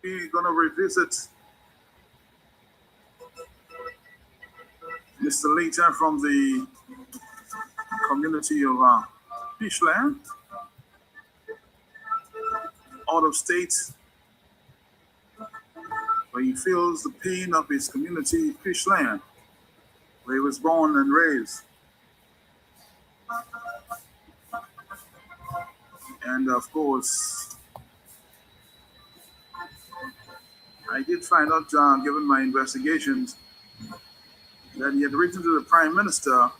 we're going to revisit Mr. Letang from the community of Pichelin, out of state, where he feels the pain of his community, Pichelin, where he was born and raised. And of course, I did find out, given my investigations, that he had written to the Prime Minister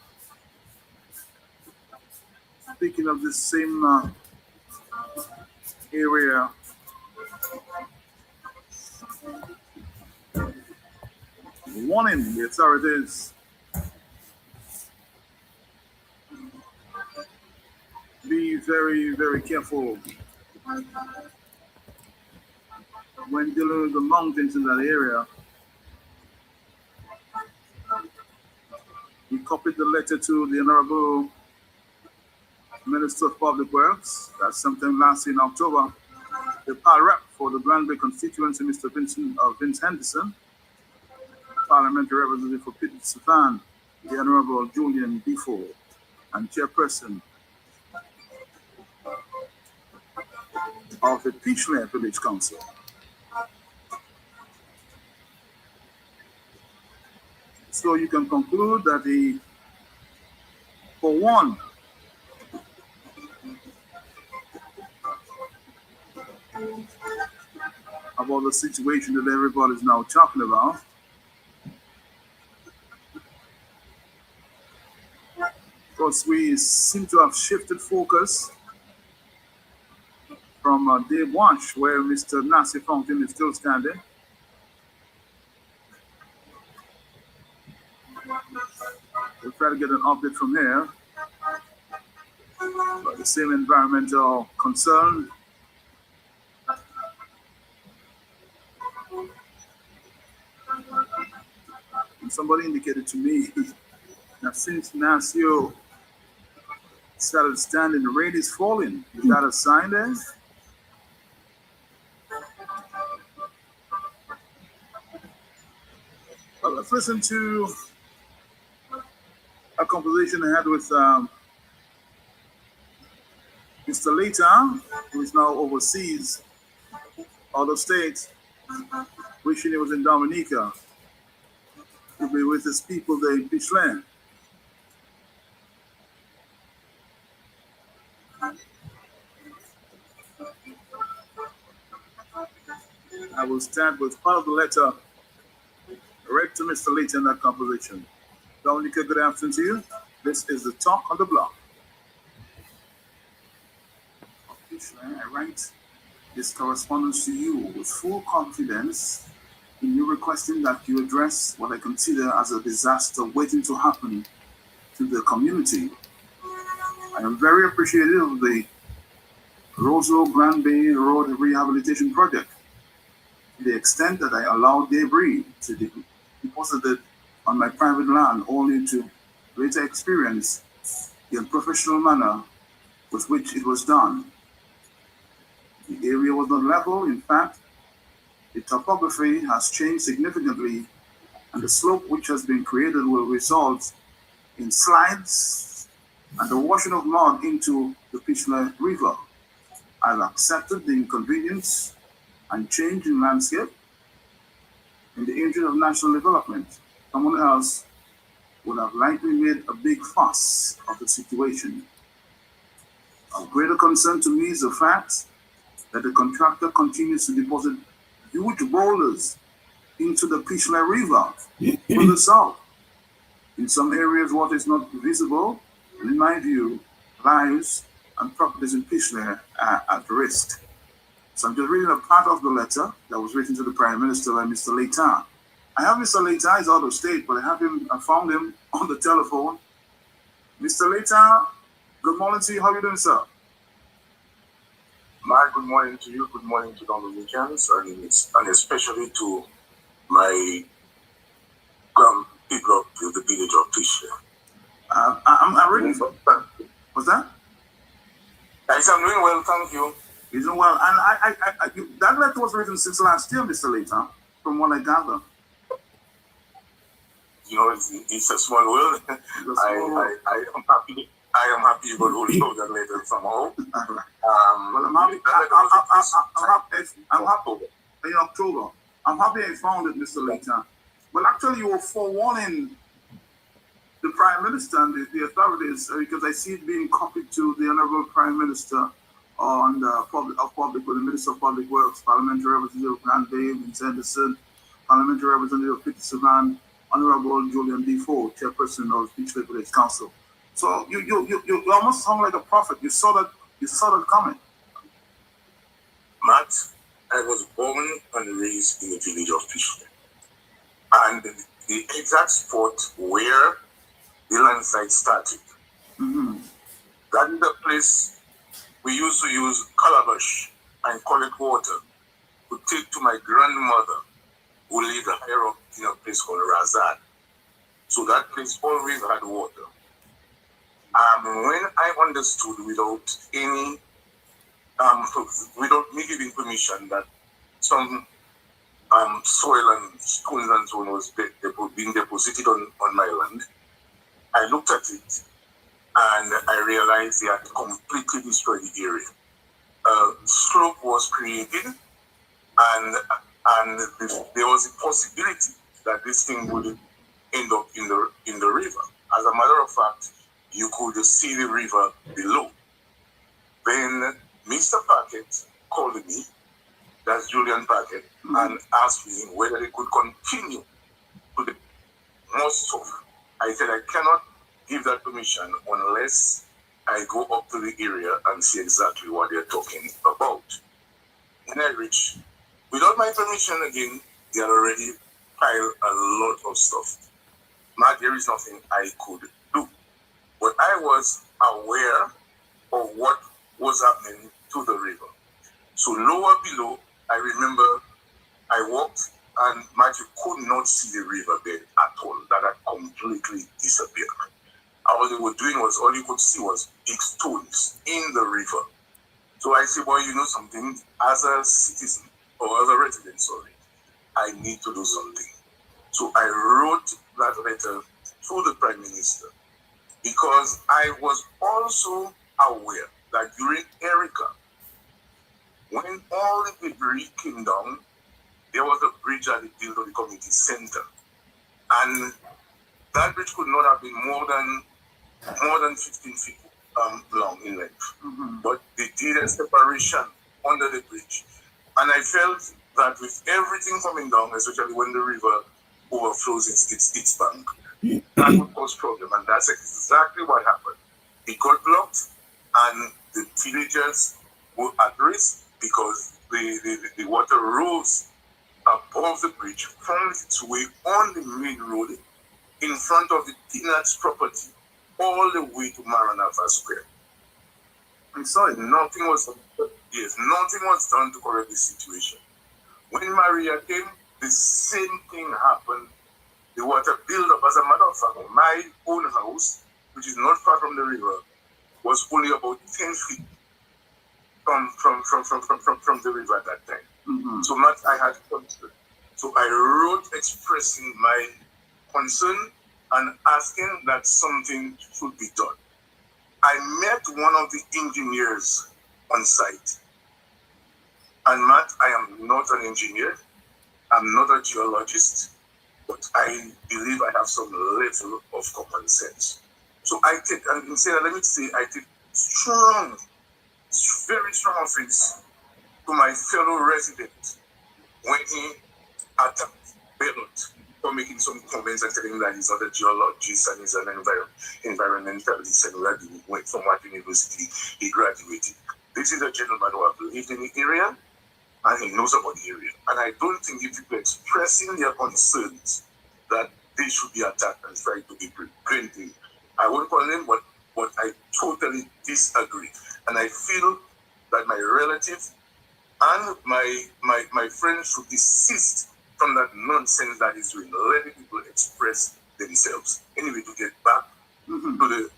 speaking of this same area, warning the authorities be very, very careful when dealing with the mountains in that area. He copied the letter to the Honorable Minister of Public Works. That's sometime last year in October. The PAL rep for the Granby constituency, Mr. Vince Henderson, parliamentary representative for Pichelin, the Honorable Julian Bifo, and chairperson of the Pichelin Village Council. So you can conclude that he, for one, about the situation that everybody is now talking about, because we seem to have shifted focus from Dave Wash, where Mr. Nasir Fountain is still standing. We'll try to get an update from here. But the same environmental concern. And somebody indicated to me that since Nasir started standing, the rain is falling. Is that a sign there? Well, let's listen to a conversation I had with Mr. Letang, who is now overseas, out of state, wishing he was in Dominica to be with his people there in Pichelin. I will start with part of the letter read to Mr. Letang in that composition. Dominica, good afternoon to you. This is the Talk on the Block. I write this correspondence to you with full confidence in you requesting that you address what I consider as a disaster waiting to happen to the community. I am very appreciative of the Roseau Grand Bay Road Rehabilitation Project, to the extent that I allowed debris to be deposited on my private land, only to later experience the unprofessional manner with which it was done. The area was not level. In fact, the topography has changed significantly, and the slope which has been created will result in slides and the washing of mud into the Pichelin River. I've accepted the inconvenience and change in landscape in the interest of national development. Someone else would have likely made a big fuss of the situation. Of greater concern to me is the fact that the contractor continues to deposit huge boulders into the Pichelin River from the south. In some areas, water is not visible, and in my view, lives and properties in Pichelin are at risk. So I'm just reading a part of the letter that was written to the Prime Minister by Mr. Letang. I have Mr. Letang, he's out of state, but I found him on the telephone. Mr. Letang, good morning to you. How are you doing, sir? My good morning to you, good morning to Dominicans, and especially to my people of the village of Pichelin. I'm reading for... What's that? I'm doing well, thank you. He's doing well. And that letter was written since last year, Mr. Letang, from what I gather. You know, it's a small world. I am happy. I am happy you got hold of that letter somehow. Well, I'm happy. I'm happy in October. I'm happy I found it, Mr. Letang. Well, actually, you were forewarning the Prime Minister and the authorities, because I see it being copied to the Honorable Prime Minister on the the Minister of Public Works, Parliamentary Representative Grant Davis Anderson, Parliamentary Representative Peter Suvan, Honorable Julian Defoe, Chairperson of the Pichelin Village Council. So you almost sound like a prophet. You saw that coming. Matt, I was born and raised in the village of Pichelin. And the exact spot where the landslide started, that is the place we used to use calabash and collect water to take to my grandmother, who lived higher up in a place called Razad. So that place always had water. When I understood without any, without me giving permission, that some soil and stones and so on was being deposited on my land, I looked at it and I realized they had completely destroyed the area. Slope was created, and there was a possibility that this thing would end up in the river. As a matter of fact, you could see the river below. Then Mr. Packet called me, that's Julian Packet, and asked me whether they could continue to the most of. I said I cannot give that permission unless I go up to the area and see exactly what they're talking about. When I reached, without my permission again, they had already piled a lot of stuff. Now there is nothing I could do. But I was aware of what was happening to the river. So lower below, I remember I walked and Matthew could not see the riverbed at all. That had completely disappeared. All they were doing was, all you could see was big stones in the river. So I said, well, you know something, as a citizen, or as a resident, sorry, I need to do something. So I wrote that letter to the Prime Minister, because I was also aware that during Erica, when all the debris came down, there was a bridge at the build of the community center. And that bridge could not have been more than 15 feet long in length. But they did a separation under the bridge. And I felt that with everything coming down, especially when the river overflows its bank, that would cause problem. And that's exactly what happened. It got blocked, and the villagers were at risk because the water rose above the bridge, found its way on the main road in front of the Peanuts property, all the way to Maranatha Square. And so nothing was done to correct the situation. When Maria came, the same thing happened. The water built up. As a matter of fact, my own house, which is not far from the river, was only about 10 feet from the river at that time. So much I had concern. So I wrote expressing my concern and asking that something should be done. I met one of the engineers on site. And Matt, I am not an engineer. I'm not a geologist. But I believe I have some level of common sense. So I take, and instead, let me say, I take very strong offense to my fellow resident when he attacked Bellot for making some comments and telling him that he's not a geologist and he's an environmentalist and went from what university he graduated. This is a gentleman who has lived in the area and he knows about the area. And I don't think if people expressing their concerns that they should be attacked and try to be prevented. I won't call them, but I totally disagree. And I feel that my relatives and my friends should desist from that nonsense that is doing. Let the people express themselves. Anyway, to get back to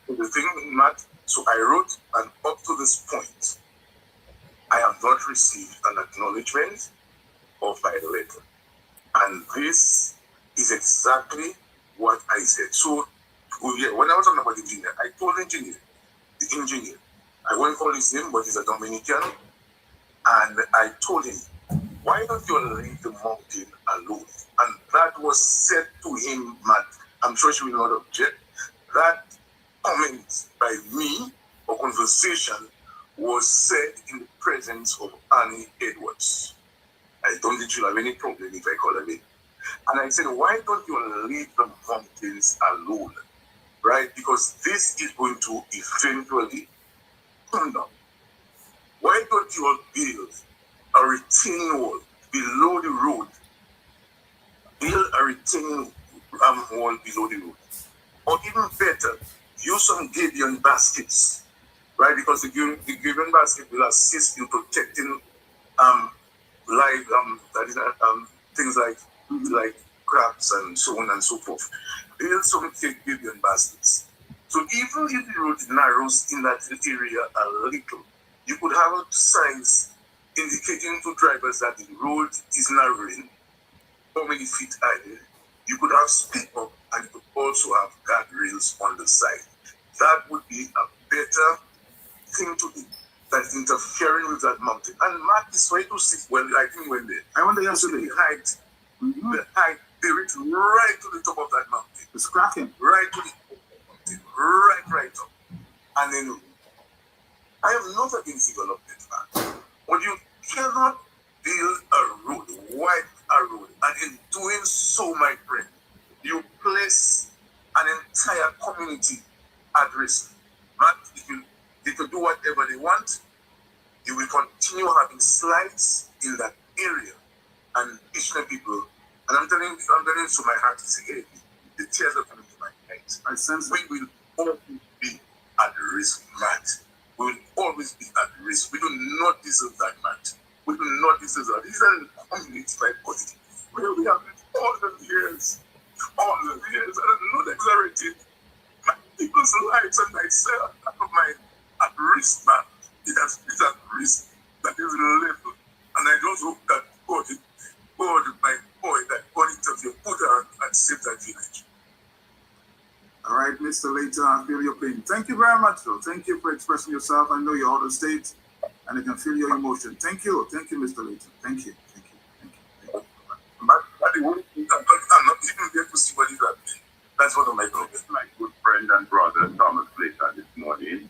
the thing, Matt. So I wrote, and up to this point, not received an acknowledgement of my letter. And this is exactly what I said. So when I was talking about the engineer, I told the engineer, I won't call his name, but he's a Dominican, and I told him, why don't you leave the mountain alone? And that was said to him, Matt, I'm sure she will not object. That comment by me or conversation was said in the presence of Annie Edwards. I don't think she'll have any problem if I call her name. And I said, why don't you leave the mountains alone? Right? Because this is going to eventually come down. Why don't you build a retaining wall below the road? Build a retaining wall below the road. Or even better, use some Gideon baskets, right? Because the Gideon basket will assist in protecting things like crabs and so on and so forth. Build some Gideon baskets. So even if the road narrows in that area a little, you could have signs indicating to drivers that the road is narrowing, how many feet ahead. You could have speed up, and you could also have guardrails on the side. That would be a better thing to do than interfering with that mountain. And Mark is trying to see I went there yesterday. The height, they reach right to the top of that mountain. It's cracking. Right to the top of the mountain. Right up. And then I am not against development, man. But you cannot build a road, wide a road, and in doing so, my friend, you place an entire community at risk. But they can do whatever they want. You will continue having slides in that area and Pichelin people. And I'm telling you, so my heart is heavy. The tears are coming to my eyes. I sense we will always be at risk, Matt. We will always be at risk. We do not deserve that, Matt. We do not deserve that. These are communities like positive. Where we have lived all the years. And I'm not exaggerating. My people's lives and myself at risk, man. It's at risk. That is level. And I just hope that God intervene, put her and save that village. All right, Mr. Letang, I feel your pain. Thank you very much, though. Thank you for expressing yourself. I know you're out of state, and I can feel your emotion. Thank you, Mr. Letang. Thank you. I'm not even there to see what is happening. That's one of my problems. My good friend and brother Thomas Letang this morning.